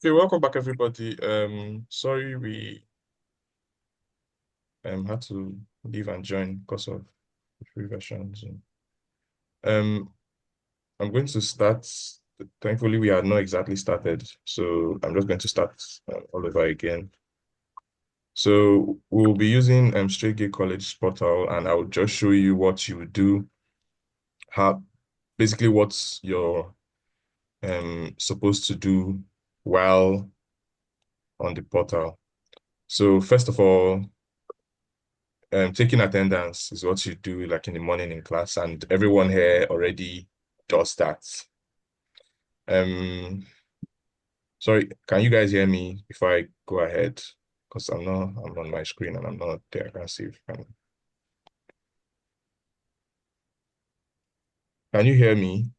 Okay, welcome back, everybody. Sorry we had to leave and join because of the free versions. Um, I'm going to start. Thankfully, we are not exactly started, so I'm just going to start all over again. So we'll be using Straight Gate College portal, and I will just show you what you would do, how basically what you're supposed to do while on the portal. So first of all, taking attendance is what you do like in the morning in class, and everyone here already does that. Um, sorry, can you guys hear me before I go ahead? Because I'm on my screen and I'm not there. I can't see if can you hear me?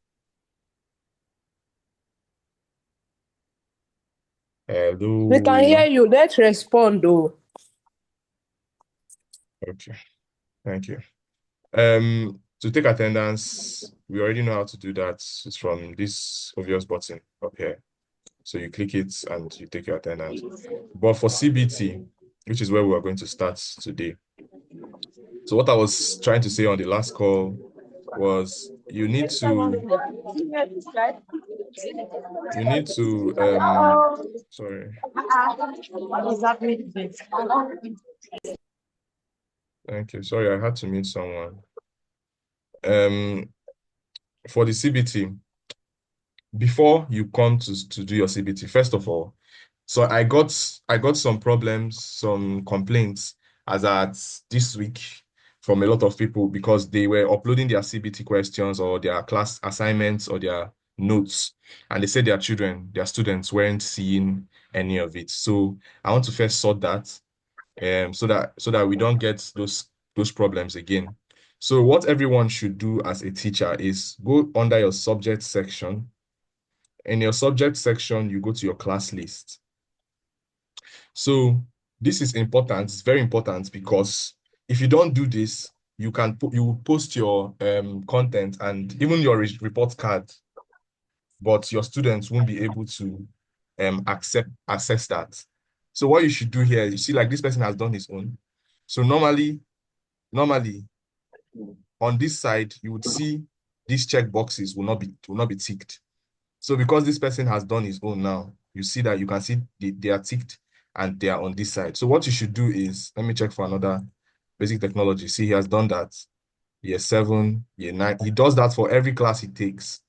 We can hear Hello. you. Let's respond though. Okay, thank you. To take attendance, we already know how to do that. It's from this obvious button up here. So you click it and you take your attendance. But for CBT, which is where we are going to start today. So what I was trying to say on the last call was you need to sorry, thank you. Sorry, I had to meet someone. Um for the CBT, before you come to do your CBT, first of all, so I got some problems, some complaints as at this week from a lot of people because they were uploading their CBT questions or their class assignments or their notes, and they said their children, their students weren't seeing any of it. So I want to first sort that, so that we don't get those problems again. So what everyone should do as a teacher is go under your subject section. In your subject section, you go to your class list. So this is important. It's very important because if you don't do this, you will post your content and even your report card, but your students won't be able to access that. So what you should do here, you see, like this person has done his own. So normally on this side, you would see these check boxes will not be ticked. So because this person has done his own now, you see that you can see they are ticked and they are on this side. So what you should do is, let me check for another basic technology. See, he has done that. Year 7, year 9. He does that for every class he takes.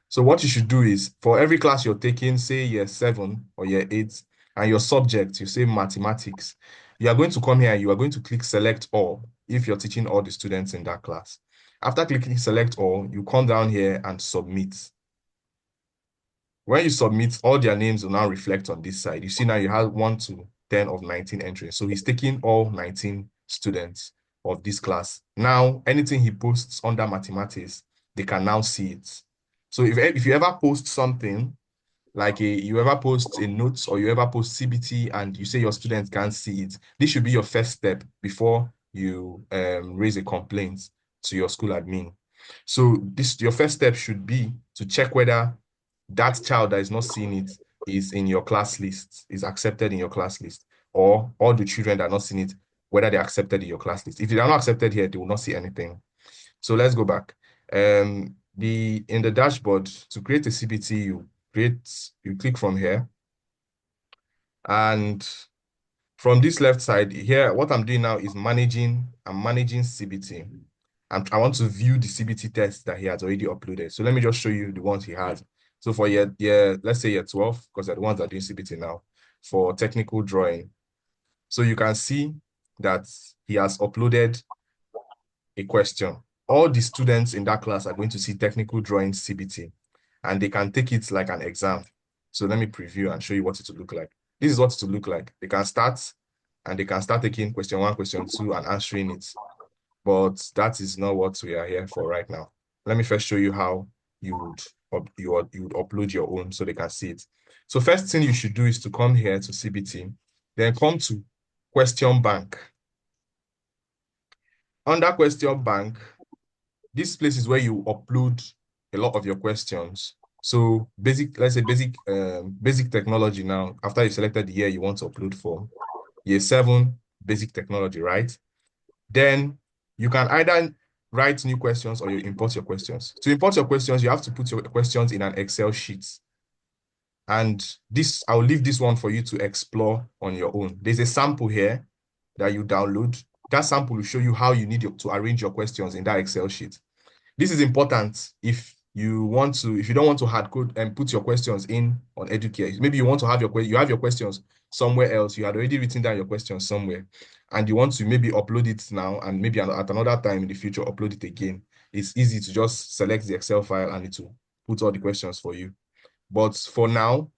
So what you should do is, for every class you're taking, say year 7 or year 8, and your subject, you say mathematics, you are going to come here and you are going to click select all if you're teaching all the students in that class. After clicking select all, you come down here and submit. When you submit, all their names will now reflect on this side. You see now you have 1 to 10 of 19 entries. So he's taking all 19 students of this class. Now, anything he posts under mathematics, they can now see it. So if you ever post something, like you ever post a note or you ever post CBT and you say your students can't see it, this should be your first step before you raise a complaint to your school admin. So your first step should be to check whether that child that is not seeing it is in your class list, is accepted in your class list, or all the children that are not seeing it, whether they're accepted in your class list. If they are not accepted here, they will not see anything. So let's go back. In the dashboard, to create a CBT, you click from here, and from this left side here, what I'm doing now is I'm managing CBT. And I want to view the CBT tests that he has already uploaded. So let me just show you the ones he has. So for let's say year 12, because they're the ones that are doing CBT now, for technical drawing. So you can see that he has uploaded a question. All the students in that class are going to see technical drawing CBT, and they can take it like an exam. So let me preview and show you what it will look like. This is what it will look like. They can start taking question 1, question 2, and answering it. But that is not what we are here for right now. Let me first show you how you would upload your own so they can see it. So first thing you should do is to come here to CBT, then come to question bank. Under question bank, this place is where you upload a lot of your questions. So let's say basic technology now, after you selected the year you want to upload for, year 7, basic technology, right? Then you can either write new questions or you import your questions. To import your questions, you have to put your questions in an Excel sheet. And this, I'll leave this one for you to explore on your own. There's a sample here that you download. That sample will show you how you need to arrange your questions in that Excel sheet. This is important if you don't want to hard code and put your questions in on Educare. Maybe you want to have your questions somewhere else. You had already written down your questions somewhere, and you want to maybe upload it now, and maybe at another time in the future upload it again. It's easy to just select the Excel file and it will put all the questions for you. But for now,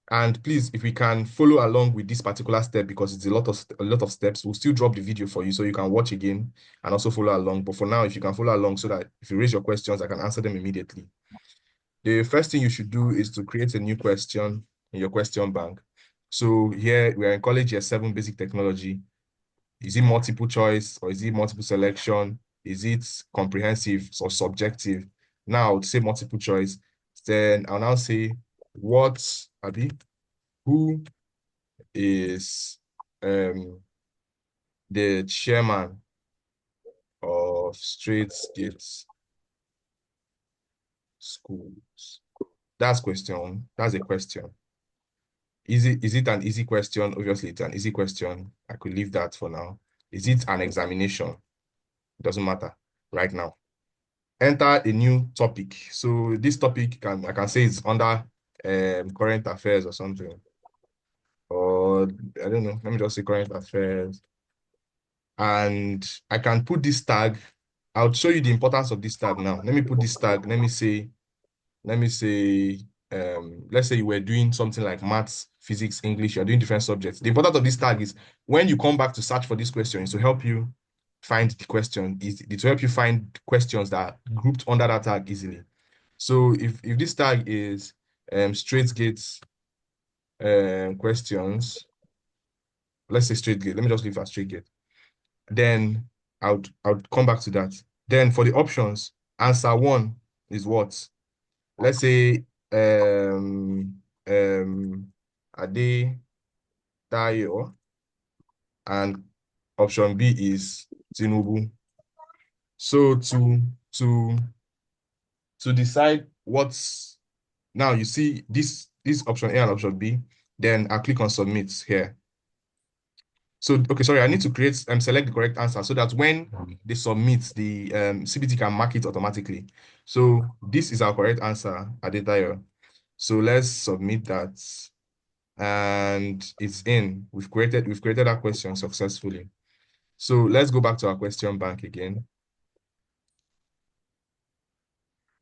and please, if we can follow along with this particular step, because it's a lot of steps, we'll still drop the video for you so you can watch again and also follow along. But for now, if you can follow along so that if you raise your questions, I can answer them immediately. The first thing you should do is to create a new question in your question bank. So here we are in college year 7 basic technology. Is it multiple choice or is it multiple selection? Is it comprehensive or subjective? Now I would say multiple choice. Then I'll now say who is the chairman of Straight Gates Schools? That's a question. Is it an easy question? Obviously, it's an easy question. I could leave that for now. Is it an examination? It doesn't matter right now. Enter a new topic. So this topic I can say it's under current affairs or something. Or I don't know. Let me just say current affairs. And I can put this tag. I'll show you the importance of this tag now. Let me put this tag. Let me say, let's say you were doing something like maths, physics, English, you're doing different subjects. The importance of this tag is when you come back to search for this question, is to help you find the question, to help you find questions that are grouped under that tag easily. So if this tag is straight gates questions, let's say straight gate, let me just leave that straight gate. Then I would come back to that. Then for the options, answer 1 is what? Let's say Ade Tayo, and option B is Tinubu. So to decide what's now, you see this option A and option B, then I click on submit here. So, okay, sorry, I need to select the correct answer so that when they submit, the CBT can mark it automatically. So this is our correct answer, Adetayo. So let's submit that, and it's in. We've created our question successfully. So let's go back to our question bank again.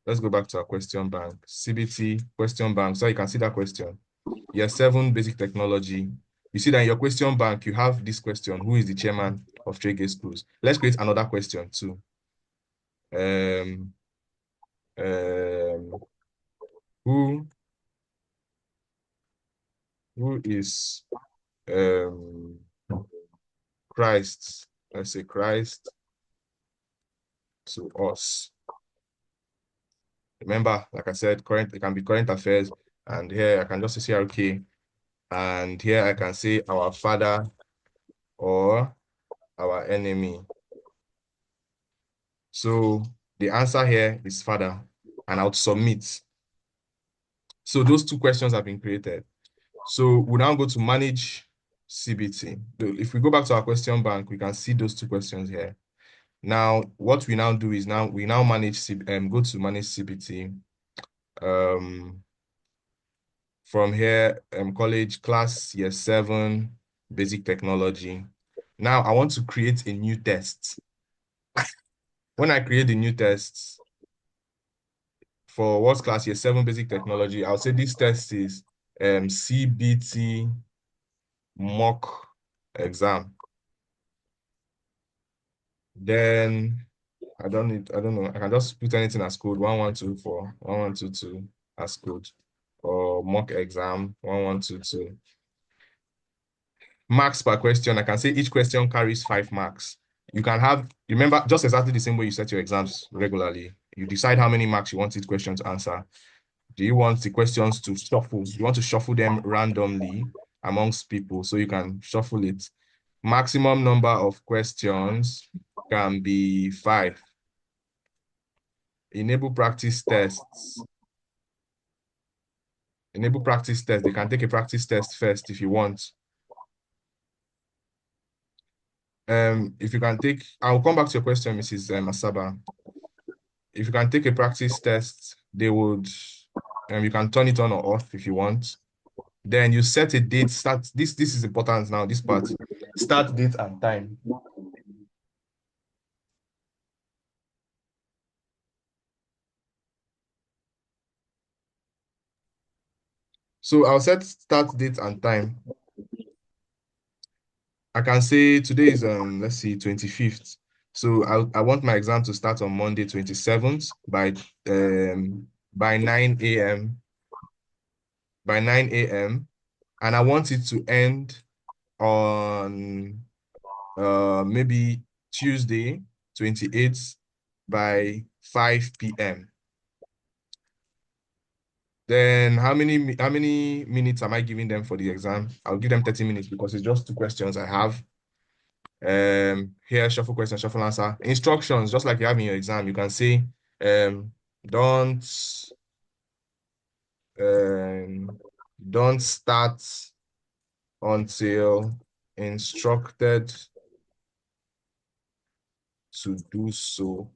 Let's go back to our question bank, CBT question bank, so you can see that question. Year 7 basic technology. You see that in your question bank, you have this question: who is the chairman of Trade Schools? Let's create another question too. Um, um, who is Christ? Let's say Christ to us. Remember, like I said, it can be current affairs, and here I can just say CRK, and here I can say our father or our enemy. So the answer here is father, and I'll submit. So those 2 questions have been created. So we now go to manage CBT. If we go back to our question bank, we can see those 2 questions here. Now, what we now do is we now manage go to manage CBT. From here, college class year 7 basic technology. Now I want to create a new test. When I create the new tests for what's class year 7 basic technology, I'll say this test is CBT mock exam. Then I don't know. I can just put anything as code 1124, 1122 as code, or mock exam 1122. Marks per question, I can say each question carries 5 marks. You can remember, just exactly the same way you set your exams regularly. You decide how many marks you want each question to answer. Do you want the questions to shuffle? You want to shuffle them randomly amongst people so you can shuffle it. Maximum number of questions can be 5. Enable practice tests. Enable practice tests. They can take a practice test first if you want. If you can take, I'll come back to your question, Mrs. Masaba. If you can take a practice test, they would, you can turn it on or off if you want. Then you set a date, start, this is important now, this part. Start date and time. So I'll set start date and time. I can say today is, let's see, 25th. So I want my exam to start on Monday, 27th by 9 a.m. By 9 a.m. And I want it to end on maybe Tuesday, 28th by 5 p.m. Then how many minutes am I giving them for the exam? I'll give them 30 minutes because it's just 2 questions I have. Here, shuffle question, shuffle answer. Instructions, just like you have in your exam, you can say, don't don't start until instructed to do so.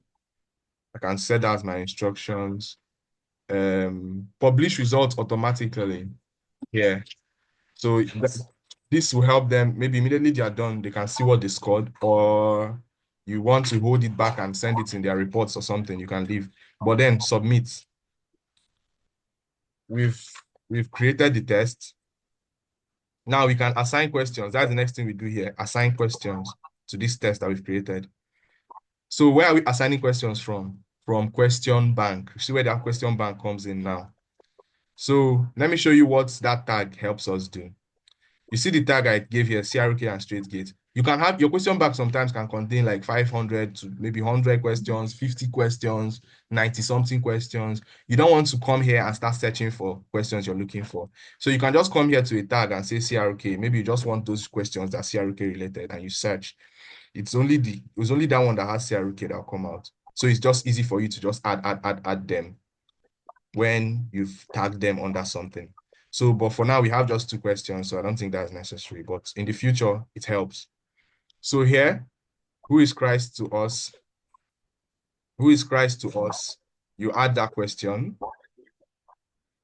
I can set that as my instructions. Publish results automatically here. So this will help them. Maybe immediately they are done, they can see what they scored, or you want to hold it back and send it in their reports or something, you can leave. But then submit. We've created the test. Now we can assign questions. That's the next thing we do here. Assign questions to this test that we've created. So where are we assigning questions from? From question bank. See where that question bank comes in now. So let me show you what that tag helps us do. You see the tag I gave here, CRK and straight gate. You can have your question bank sometimes can contain like 500 to maybe 100 questions, 50 questions, 90 something questions. You don't want to come here and start searching for questions you're looking for. So you can just come here to a tag and say CRK. Maybe you just want those questions that are CRK related and you search. It was only that one that has CRK that will come out. So it's just easy for you to just add them when you've tagged them under something. So, but for now, we have just 2 questions, so I don't think that's necessary. But in the future, it helps. So here, who is Christ to us? Who is Christ to us? You add that question.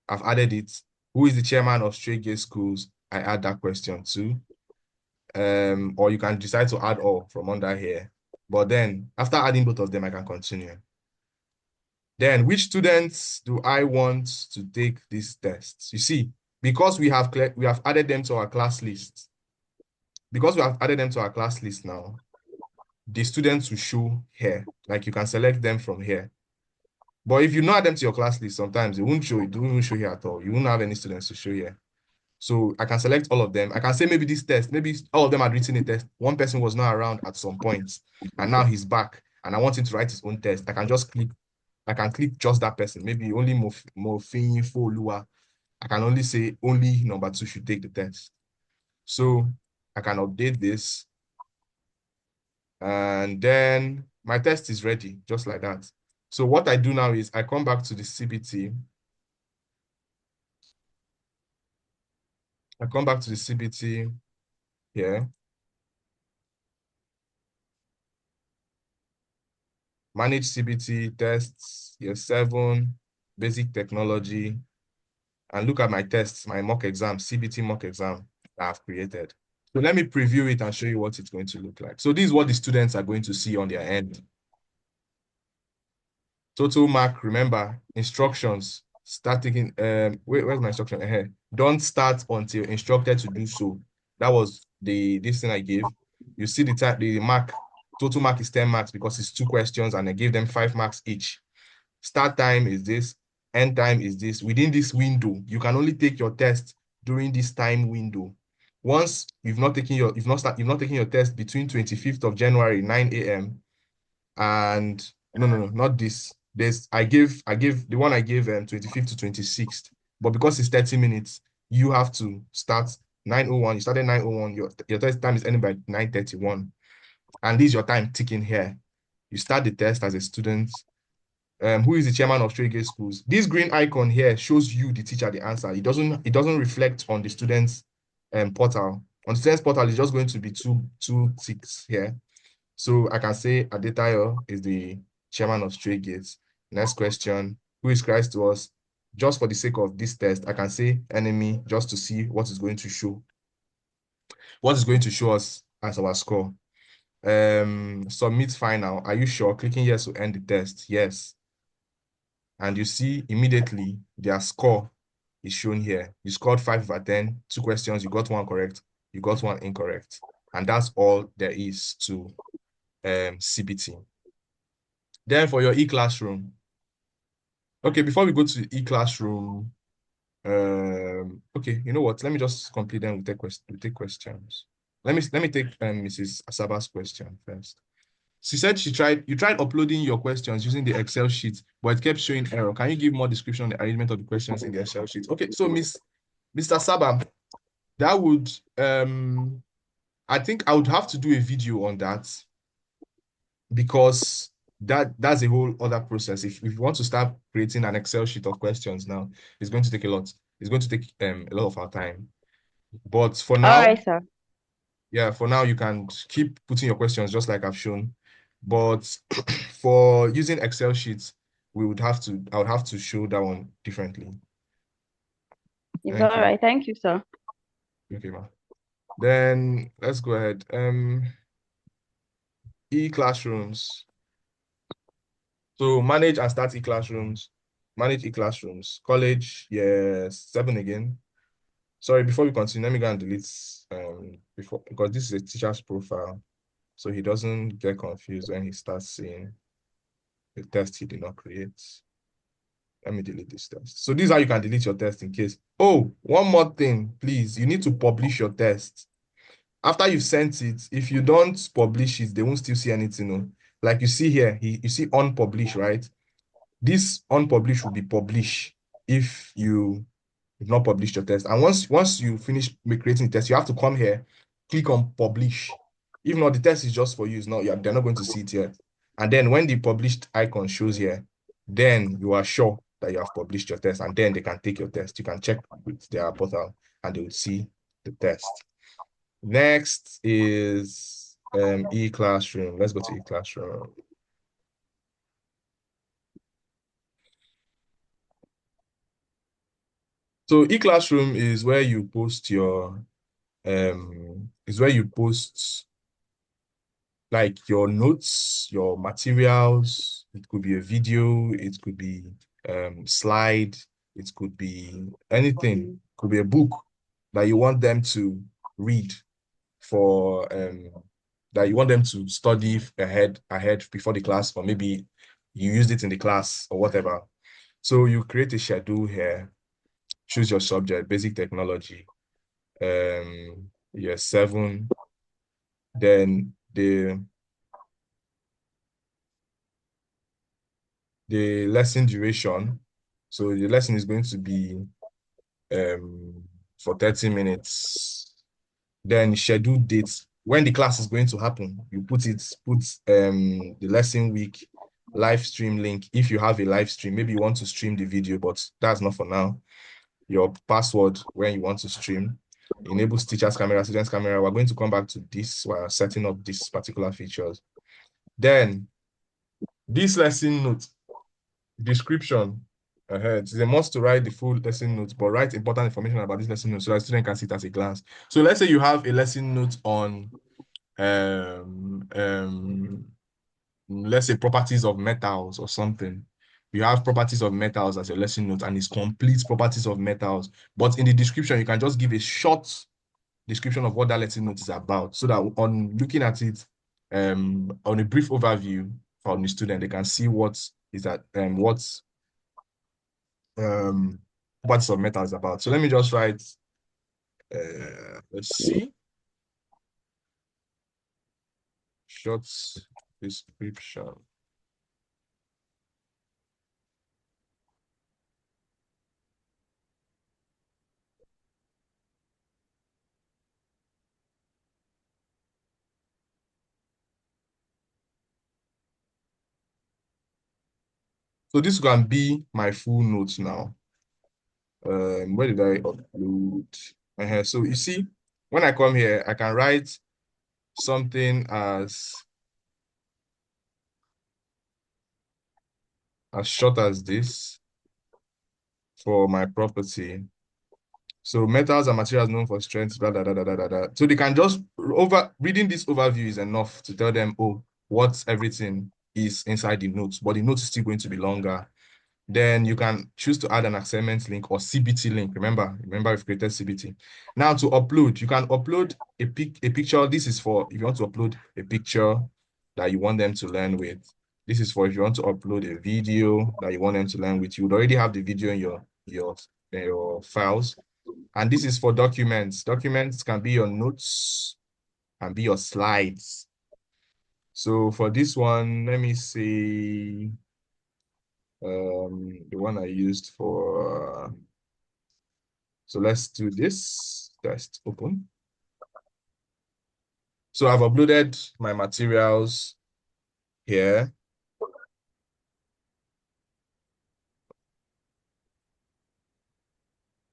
I've added it. Who is the chairman of Straight Gate Schools? I add that question too. Or you can decide to add all from under here. But then, after adding both of them, I can continue. Then, which students do I want to take these tests? You see, because we have added them to our class list. Because we have added them to our class list now, the students will show here. Like you can select them from here. But if you not add them to your class list, sometimes it won't show. It won't show here at all. You won't have any students to show here. So I can select all of them. I can say maybe this test, maybe all of them had written a test. One person was not around at some point, and now he's back, and I want him to write his own test. I can click just that person. Maybe only Mofin Folua. I can only say only number 2 should take the test. So I can update this. And then my test is ready, just like that. So what I do now is I come back to the CBT. I come back to the CBT here. Manage CBT tests, year 7, basic technology, and look at my tests, my mock exam, CBT mock exam that I've created. So let me preview it and show you what it's going to look like. So this is what the students are going to see on their end. Total mark, remember, instructions, start taking, where's my instruction? Ahead. Don't start until instructed to do so. That was this thing I gave. You see the mark, total mark is 10 marks because it's 2 questions and I gave them 5 marks each. Start time is this, end time is this. Within this window, you can only take your test during this time window. Once you've not taken your test between 25th of January, 9 a.m. and no, not this. I give the one I gave 25th to 26th, but because it's 30 minutes, you have to start 9:01. You started 9:01. Your test time is ending by 9:31, and this is your time ticking here. You start the test as a student. Who is the chairman of Straight Gate Schools? This green icon here shows you, the teacher, the answer. It doesn't reflect on the student's portal. On the student's portal, it's just going to be two ticks here. So I can say Adetayo is the chairman of Straight Gates. Next question. Who is Christ to us? Just for the sake of this test, I can say enemy just to see what is going to show. What is going to show us as our score? Submit final. Are you sure? Clicking yes will end the test. Yes. And you see immediately their score is shown here. You scored 5/10, 2 questions, you got one correct, you got one incorrect. And that's all there is to CBT. Then for your e-classroom. Okay, before we go to e-classroom, okay, you know what? Let me just complete them with take questions. Let me take Mrs. Asaba's question first. She said you tried uploading your questions using the Excel sheet, but it kept showing error. Can you give more description on the arrangement of the questions in the Excel sheet? Okay, so Mr. Saba, that would I think I would have to do a video on that because that's a whole other process. If you want to start creating an Excel sheet of questions now, it's going to take a lot. It's going to take a lot of our time. But for All now, right, sir. yeah, for now you can keep putting your questions just like I've shown. But for using Excel sheets, I would have to show that one differently. It's all Thank you. right. Thank you, sir. Okay, ma. Then let's go ahead. E-classrooms. So manage and start e-classrooms. Manage e-classrooms. College, yes, 7 again. Sorry, before we continue, let me go and delete before because this is a teacher's profile. So he doesn't get confused when he starts seeing the test he did not create. Let me delete this test. So this is how you can delete your test in case. Oh, one more thing, please. You need to publish your test. After you've sent it, if you don't publish it, they won't still see anything. No? Like you see here, you see unpublished, right? This unpublished will be published if you have not published your test. And once you finish creating the test, you have to come here, click on publish. If not, the test is just for you. It's not, they're not going to see it yet. And then when the published icon shows here, then you are sure that you have published your test, and then they can take your test. You can check with their portal and they will see the test. Next is e-classroom. Let's go to e-classroom. So e-classroom is where you post your is where you post like your notes, your materials. It could be a video, it could be slide, it could be anything. It could be a book that you want them to read for that you want them to study ahead before the class, or maybe you used it in the class or whatever. So you create a schedule here, choose your subject, basic technology, year 7, then the lesson duration. So the lesson is going to be for 30 minutes. Then schedule dates when the class is going to happen. You put the lesson week, live stream link. If you have a live stream, maybe you want to stream the video, but that's not for now. Your password when you want to stream, enables teachers camera, students camera. We're going to come back to this while setting up these particular features. Then this lesson note description. It's a must to write the full lesson notes, but write important information about this lesson note so that student can see it at a glance. So let's say you have a lesson note on let's say properties of metals or something. You have properties of metals as a lesson note and it's complete properties of metals. But in the description, you can just give a short description of what that lesson note is about so that on looking at it, on a brief overview from the student, they can see what is that um properties of metal is about. So let me just write let's see, short description So this can be my full notes now. Where did I upload? So you see, when I come here, I can write something as short as this for my property. So metals and materials known for strength, blah, blah, blah, blah, blah, blah. So they can just reading this overview is enough to tell them, oh, what everything is inside the notes, but the notes is still going to be longer. Then you can choose to add an assignment link or CBT link. Remember we've created CBT. Now to upload, you can upload a picture. This is for if you want to upload a picture that you want them to learn with. This is for if you want to upload a video that you want them to learn with. You would already have the video in your files. And this is for documents. Documents can be your notes, can be your slides. So for this one, let me see the one I used for, so let's do this, test open. So I've uploaded my materials here.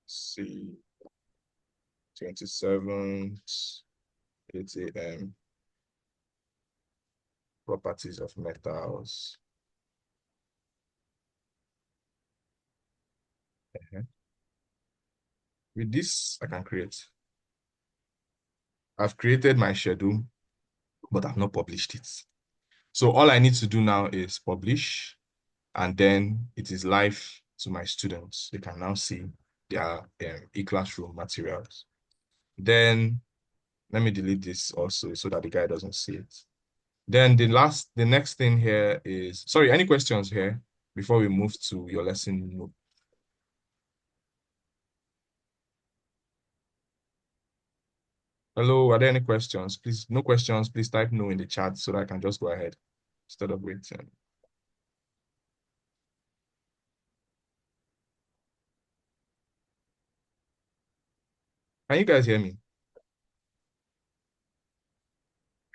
Let's see, 27th, 8 a.m. Properties of metals. With this, I can create. I've created my schedule, but I've not published it. So all I need to do now is publish, and then it is live to my students. They can now see their e-classroom materials. Then let me delete this also so that the guy doesn't see it. Then the next thing here is, sorry, any questions here before we move to your lesson note? Hello, are there any questions? Please, no questions, please type no in the chat so that I can just go ahead instead of waiting. Can you guys hear me?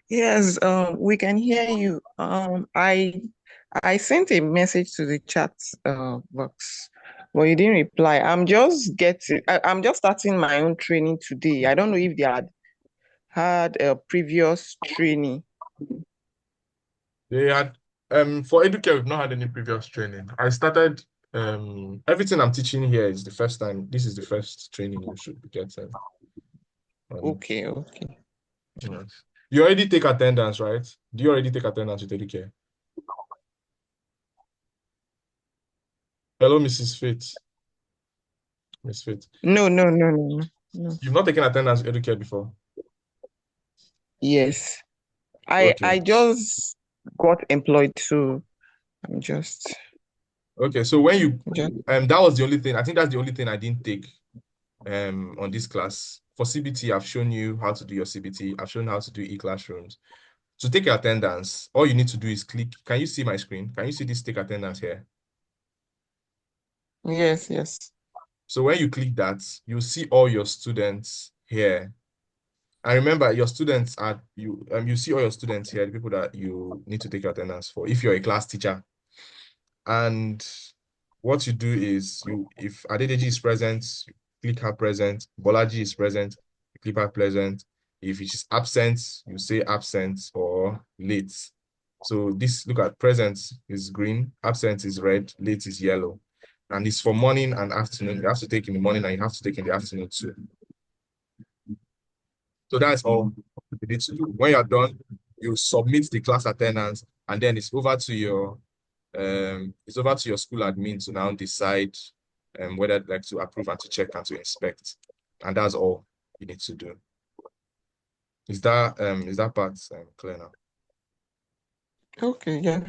Yes, we can hear you. I sent a message to the chat box, but you didn't reply. I'm just starting my own training today. I don't know if they had a previous training. They had for Educare, we've not had any previous training. I started everything I'm teaching here is the first time. This is the first training you should be getting. Okay. Yes. You already take attendance, right? Do you already take attendance with Educare? Hello, Mrs. Faith. Miss Faith. No. You've not taken attendance with Educare before? Yes. Okay. I just got employed, so I'm just Okay, so when you that was the only thing. I think that's the only thing I didn't take on this class. For CBT, I've shown you how to do your CBT. I've shown how to do e-classrooms. To take your attendance, all you need to do is click. Can you see my screen? Can you see this take attendance here? Yes. So when you click that, you'll see all your students here. And remember, your students are you see all your students here, the people that you need to take your attendance for, if you're a class teacher. And what you do is if Adedeji is present, you click her present. Bolaji is present, you click her present. If she's absent, you say absent or late. So this, look at present is green, absent is red, late is yellow. And it's for morning and afternoon. You have to take in the morning and you have to take in the afternoon too. So that's all you need to do. When you're done, you submit the class attendance, and then it's over to your school admin to now decide whether they'd like to approve and to check and to inspect. And that's all you need to do. Is that part clear now? Okay, yeah.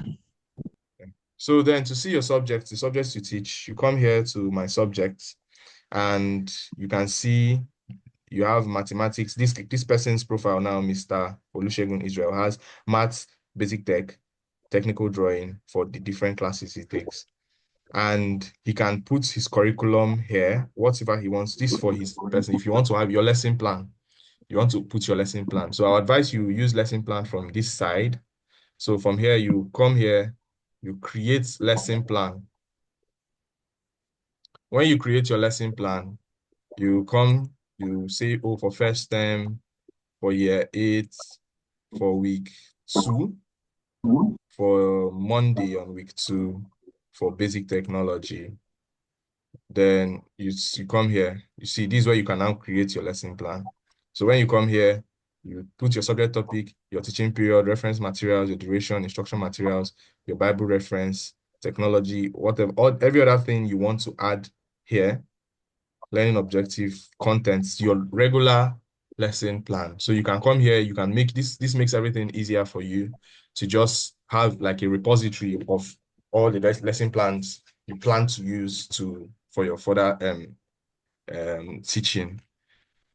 So then to see your subjects, the subjects you teach, you come here to my subjects, and you can see you have mathematics. This person's profile now, Mr. Olusegun Israel, has maths, basic tech, technical drawing for the different classes he takes. And he can put his curriculum here, whatever he wants. This for his person. If you want to have your lesson plan, you want to put your lesson plan. So I advise you use lesson plan from this side. So from here, you come here, you create lesson plan. when you create your lesson plan, you come, you say, oh, for first term, for year 8, for week 2, for Monday on week 2, for basic technology. Then you come here, you see this is where you can now create your lesson plan. So when you come here, you put your subject topic, your teaching period, reference materials, your duration, instruction materials, your Bible reference, technology, whatever, every other thing you want to add here, learning objective, contents, your regular lesson plan. So you can come here, you can make this makes everything easier for you to just have like a repository of all the lesson plans you plan to use for your further teaching.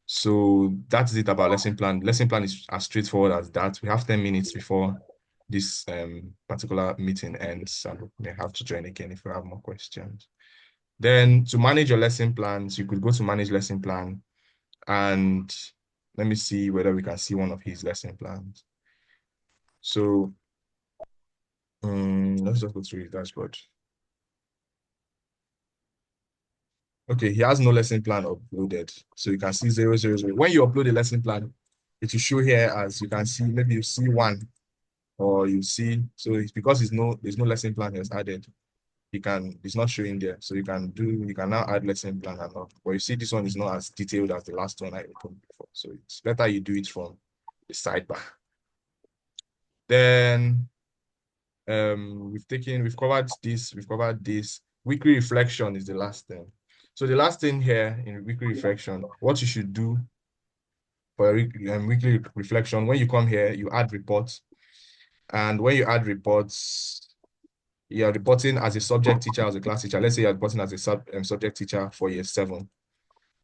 So that's it about lesson plan. Lesson plan is as straightforward as that. We have 10 minutes before this particular meeting ends, and we may have to join again if we have more questions. Then to manage your lesson plans, you could go to manage lesson plan, and let me see whether we can see one of his lesson plans. So let's just go through his dashboard. Okay, he has no lesson plan uploaded. So you can see 0, 0, 0. When you upload a lesson plan, it will show here as you can see, maybe you see 1 or you see, so it's because there's no lesson plan has added. It's not showing there. So you can now add lesson plan and all. But you see this one is not as detailed as the last one I opened before. So it's better you do it from the sidebar. Then we've covered this. Weekly reflection is the last thing. So the last thing here in weekly reflection, what you should do for a weekly reflection, when you come here, you add reports. And when you add reports, you are reporting as a subject teacher, as a class teacher. Let's say you're reporting as a subject teacher for year 7,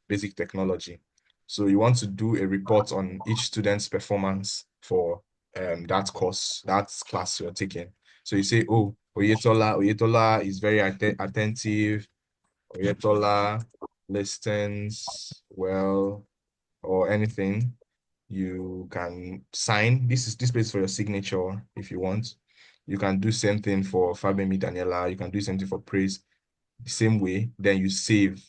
basic technology. So you want to do a report on each student's performance for that course, that class you're taking. So you say, oh, Oyetola is very attentive. Oyetola listens well, or anything. You can sign. This place for your signature if you want. You can do same thing for Fabemi Daniela. You can do same thing for praise. The same way. Then you save.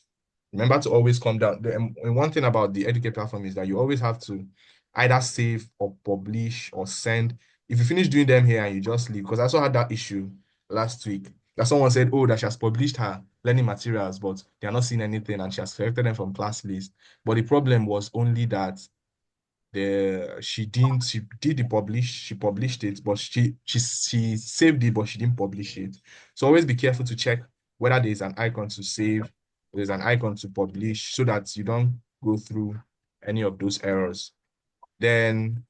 Remember to always come down. And one thing about the Educare platform is that you always have to either save or publish or send. If you finish doing them here and you just leave, because I also had that issue last week that someone said, oh, that she has published her learning materials, but they are not seeing anything and she has selected them from class list. But the problem was only that she did the publish, she published it, but she saved it, but she didn't publish it. So always be careful to check whether there's an icon to save, there's an icon to publish, so that you don't go through any of those errors. Then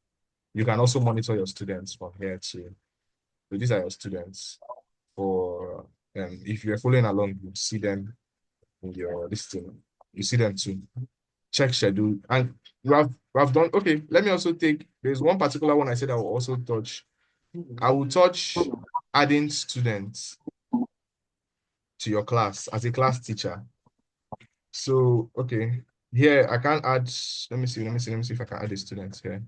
you can also monitor your students from here too. So these are your students. For if you're following along, you see them in your listing. You see them too. Check schedule, and we have done. Okay, let me also take, there's one particular one I said I will also touch. I will touch adding students to your class as a class teacher. So okay, here I can add, let me see if I can add a student here.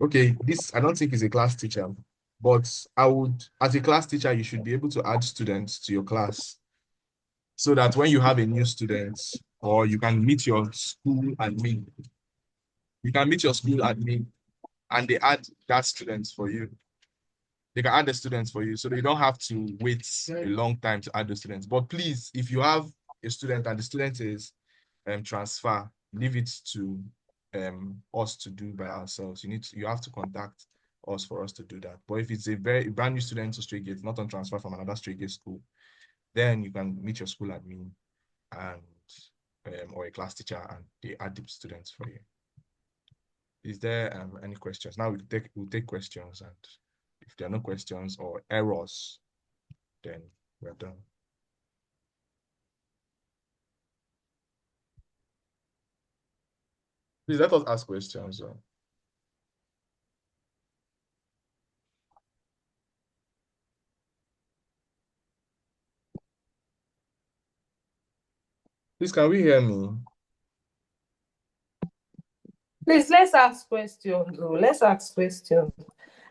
Okay, this I don't think is a class teacher, but I would, as a class teacher, you should be able to add students to your class so that when you have a new student, or you can meet your school admin, and they add that students for you. They can add the students for you, so that you don't have to wait a long time to add the students. But please, if you have a student and the student is transfer, leave it to us to do by ourselves. You have to contact us for us to do that. But if it's a very brand new student to Straight Gate, not on transfer from another Straight Gate school, then you can meet your school admin and or a class teacher, and they add the students for you. Is there any questions? Now we'll take questions, and if there are no questions or errors, then we're done. Please let us ask questions. Please, can we hear me? Please, let's ask questions. Oh, let's ask questions.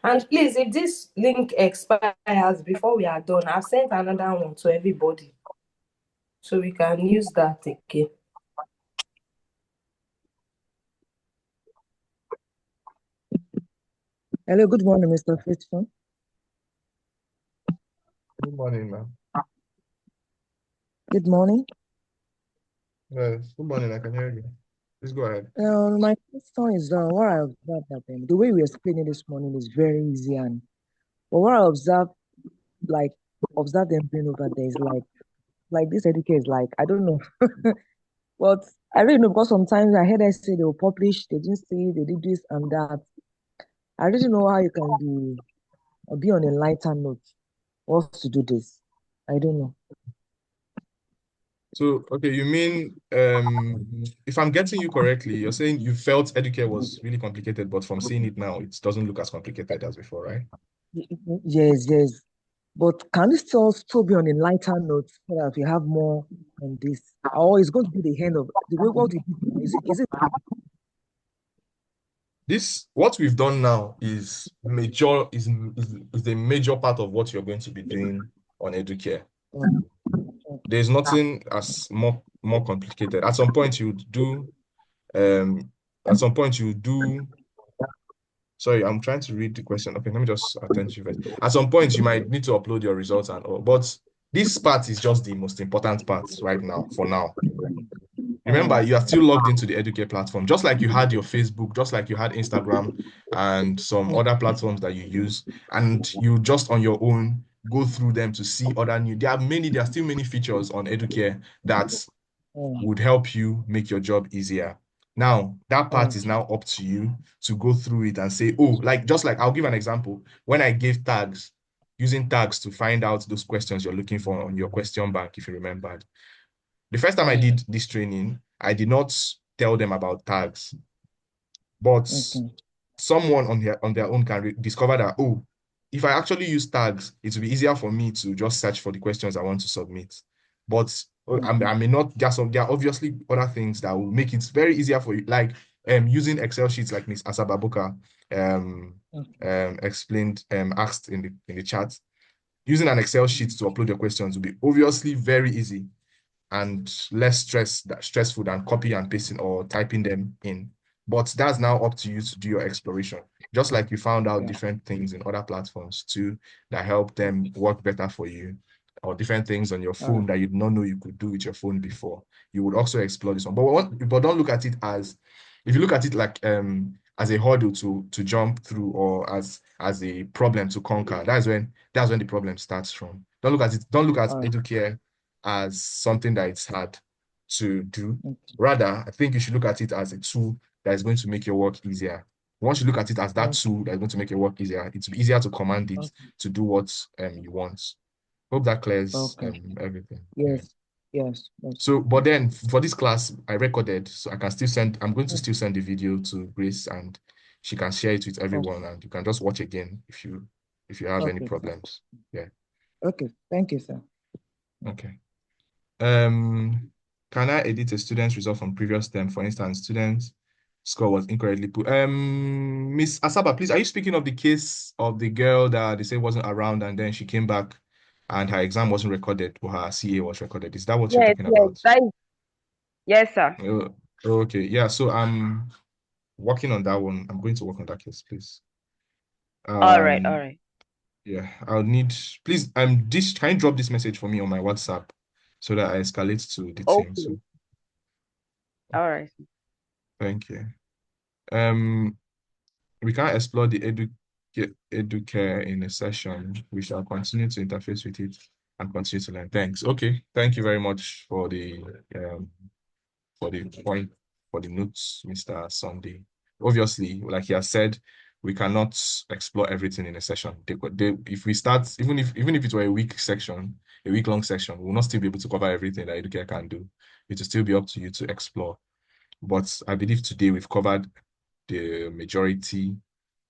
And please, if this link expires before we are done, I've sent another one to everybody. So we can use that again. Hello, good morning, Mr. Faithful. Good morning, ma'am. Good morning. Yes, good morning. I can hear you. Please go ahead. My question is what I observed that the way we explained it this morning is very easy, and but what I observe them doing over there is like this educate is like I don't know, but I really know because sometimes I heard I say they will publish, they didn't say they did this and that. I really know how you can be on a lighter note, or to do this. I don't know. So, okay, you mean, if I'm getting you correctly, you're saying you felt Educare was really complicated, but from seeing it now, it doesn't look as complicated as before, right? Yes, yes. But can it still be on a lighter note so that we have more on this? Or is going to be the end of the way what we do now? Is it What we've done now is a major part of what you're going to be doing on Educare. um, There's nothing as more complicated. Um, at some point you do. Sorry, I'm trying to read the question. Okay, let me just attend to you first. At some point, you might need to upload your results and all, but this part is just the most important part right now, for now. Remember, you are still logged into the Educare platform, just like you had your Facebook, just like you had Instagram and some other platforms that you use, and you just on your own go through them to see other new. There are still many features on Educare that would help you make your job easier. Now, that part is now up to you to go through it and say, oh, just like I'll give an example. When I gave tags, using tags to find out those questions you're looking for on your question bank, if you remembered. The first time I did this training, I did not tell them about tags, but someone on their own can discover that, oh, if I actually use tags, it will be easier for me to just search for the questions I want to submit. But I may not, there are obviously other things that will make it very easier for you, like using Excel sheets like Miss Asababuka explained, asked in the chat. Using an Excel sheet to upload your questions will be obviously very easy and less stressful than copy and pasting or typing them in. But that's now up to you to do your exploration. Just like you found out different things in other platforms too that help them work better for you, or different things on your phone that you did not know you could do with your phone before. You would also explore this one. But don't look at it as, if you look at it like as a hurdle to jump through, or as a problem to conquer, that's when the problem starts from. Don't look at Educare as something that it's hard to do. Rather, I think you should look at it as a tool that is going to make your work easier. Once you look at it as that tool that is going to make your work easier, it's easier to command it to do what you want. Hope that clears everything. Yes. So, but then for this class, I recorded, so I can still send. I'm going to still send the video to Grace, and she can share it with everyone, and you can just watch again if you have any problems. Yeah. Okay. Thank you, sir. Okay. Can I edit a student's result from previous term? For instance, student's score was incorrectly put. Miss Asaba, please, are you speaking of the case of the girl that they say wasn't around and then she came back and her exam wasn't recorded, or her CA was recorded? Is that what you're Yes, talking yes, about? yes, sir. Okay, yeah. So I'm working on that one. I'm going to work on that case, please. All right. Yeah, I'll need, please, can you drop this message for me on my WhatsApp so that I escalate to the team? Okay. So All right. thank you. We can't explore the Educare in a session. We shall continue to interface with it and continue to learn. Thanks. Okay. Thank you very much for the point, for the notes, Mr. Sunday. Obviously, like he has said, we cannot explore everything in a session. If we start, even if it were a week-long session, we will not still be able to cover everything that Educare can do. It will still be up to you to explore. But I believe today we've covered the majority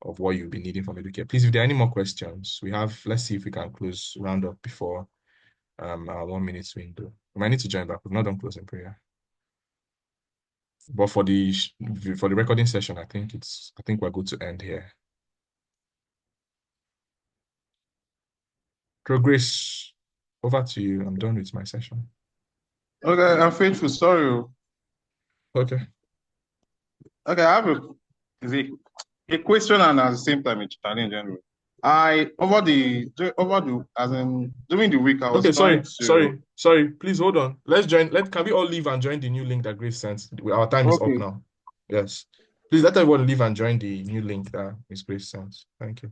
of what you'll be needing from Educare. Please, if there are any more questions, let's see if we can round up before our 1 minute window. We might need to join back. We've not done closing prayer. But for the recording session, I think we're good to end here. Progress, over to you. I'm done with my session. Okay, I'm faithful. Sorry. Okay. Okay, I have a question and at the same time a challenge anyway. As in during the week I was Okay, trying to. sorry. Please hold on. Let's join. Can we all leave and join the new link that Grace sent? Our time is up Okay. now. Yes. Please let everyone leave and join the new link that Miss Grace sent. Thank you.